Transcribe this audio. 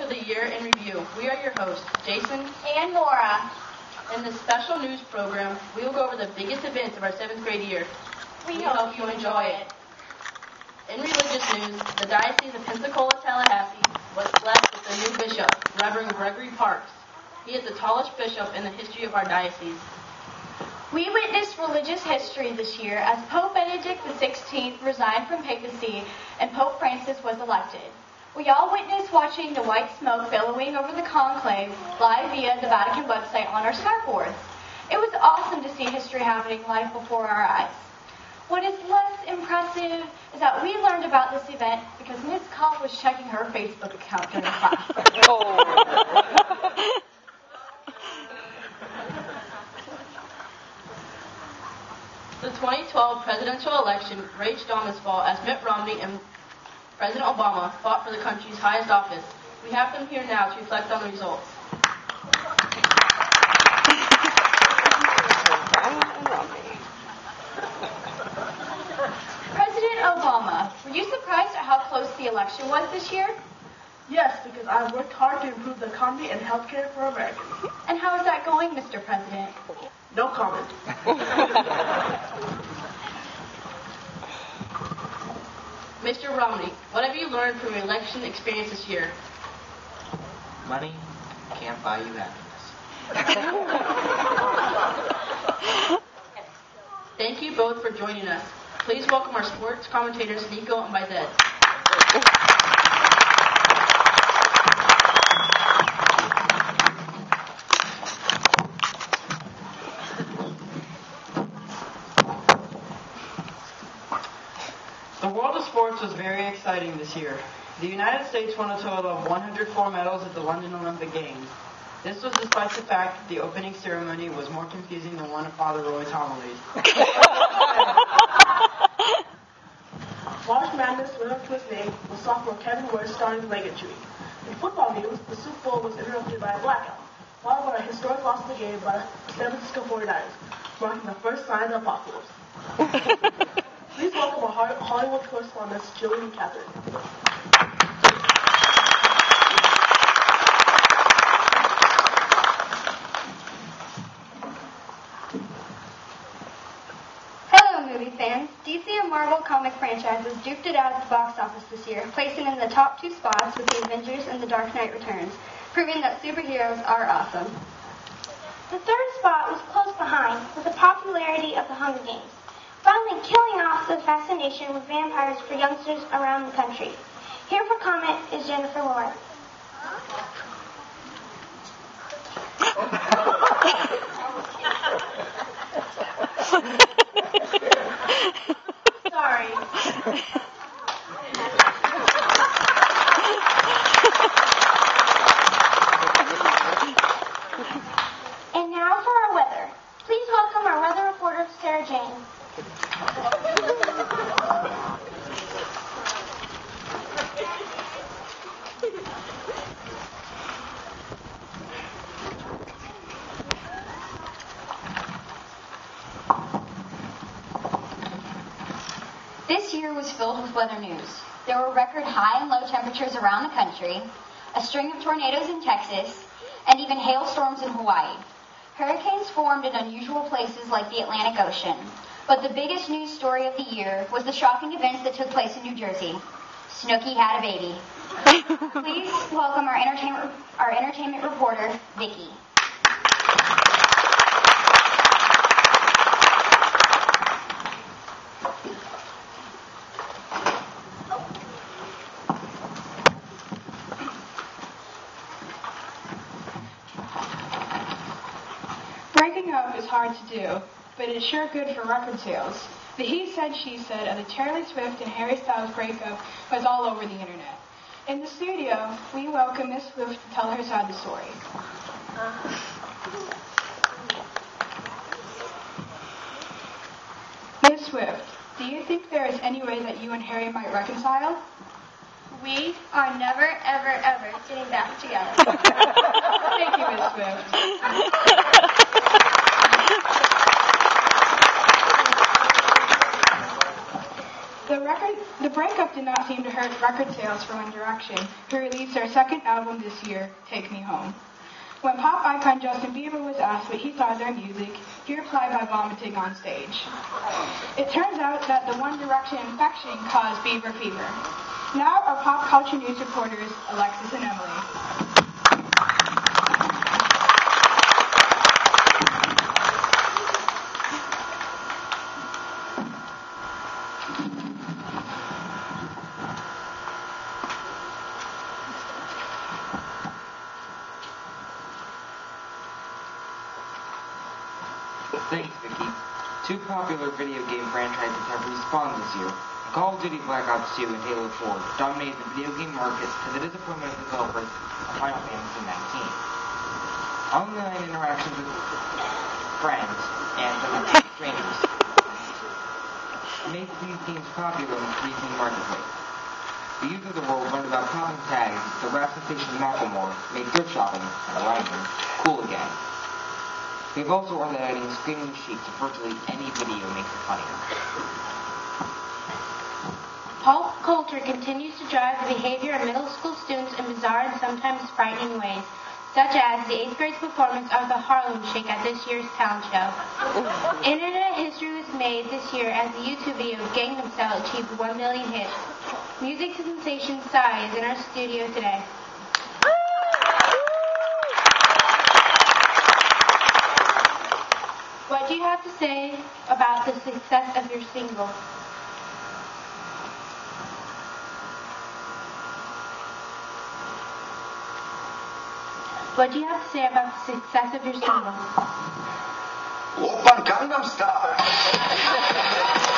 of the Year in Review. We are your hosts, Jason and Laura. In this special news program, we will go over the biggest events of our 7th grade year. We hope you enjoy it. In religious news, the Diocese of Pensacola-Tallahassee was blessed with a new bishop, Reverend Gregory Parks. He is the tallest bishop in the history of our diocese. We witnessed religious history this year as Pope Benedict XVI resigned from papacy and Pope Francis was elected. We all witnessed watching the white smoke billowing over the conclave live via the Vatican website on our skyboards. It was awesome to see history happening live before our eyes. What is less impressive is that we learned about this event because Ms. Cobb was checking her Facebook account during class. The 2012 presidential election raged on this fall as Mitt Romney and President Obama fought for the country's highest office. We have them here now to reflect on the results. President Obama, were you surprised at how close the election was this year? Yes, because I've worked hard to improve the economy and healthcare for Americans. And how is that going, Mr. President? No comment. Mr. Romney, what have you learned from your election experience this year? Money can't buy you happiness. Thank you both for joining us. Please welcome our sports commentators, Nico and Bizet. The world of sports was very exciting this year. The United States won a total of 104 medals at the London Olympic Games. This was despite the fact that the opening ceremony was more confusing than one of Father Roy's homilies. March Madness lived up to its name with sophomore Kevin Ware starting the leg injury. In football news, the Super Bowl was interrupted by a blackout, followed by a historic loss of the game by the San Francisco 49ers, marking the first sign of the apocalypse. Please welcome our Hollywood correspondents, Jillian and Catherine. Hello, movie fans. DC and Marvel comic franchises duked it out at the box office this year, placing in the top 2 spots with The Avengers and The Dark Knight Returns, proving that superheroes are awesome. The third spot was close behind with the popularity of The Hunger Games, finally killing off the fascination with vampires for youngsters around the country. Here for comment is Jennifer Lawrence. Sorry. And now for our weather. Please welcome our weather reporter, Sarah Jane. This year was filled with weather news. There were record high and low temperatures around the country, a string of tornadoes in Texas, and even hailstorms in Hawaii. Hurricanes formed in unusual places like the Atlantic Ocean. But the biggest news story of the year was the shocking events that took place in New Jersey. Snooki had a baby. Please welcome our entertainment reporter, Vicki. Breaking up is hard to do, but it's sure good for record sales. The he said, she said of the Taylor Swift and Harry Styles breakup was all over the internet. In the studio, we welcome Miss Swift to tell her side of the story. Miss Swift, do you think there is any way that you and Harry might reconcile? We are never, ever, ever getting back together. Thank you, Miss Swift. The breakup did not seem to hurt record sales for One Direction, who released their second album this year, Take Me Home. When pop icon Justin Bieber was asked what he thought of their music, he replied by vomiting on stage. It turns out that the One Direction infection caused Bieber fever. Now our pop culture news reporters, Alexis and Emily. Thanks, Vicky. Two popular video game franchises have respawned this year. Call of Duty Black Ops 2 and Halo 4 dominate the video game market to the disappointment of developers of Final Fantasy 19. Online interactions with friends and some strangers made these games popular in the PC marketplace. The youth of the world learned about popping tags, the rap sensation Macklemore made thrift shopping, and rhyming, cool again. We've also ordered adding screaming sheep to virtually any video makes it funnier. Pop culture continues to drive the behavior of middle school students in bizarre and sometimes frightening ways, such as the 8th grade's performance of the Harlem Shake at this year's talent show. Internet history was made this year as the YouTube video of Gangnam Style achieved 1 million hits. Music sensation Psy is in our studio today. What do you have to say about the success of your single? What do you have to say about the success of your single? Oppan Gangnam Style.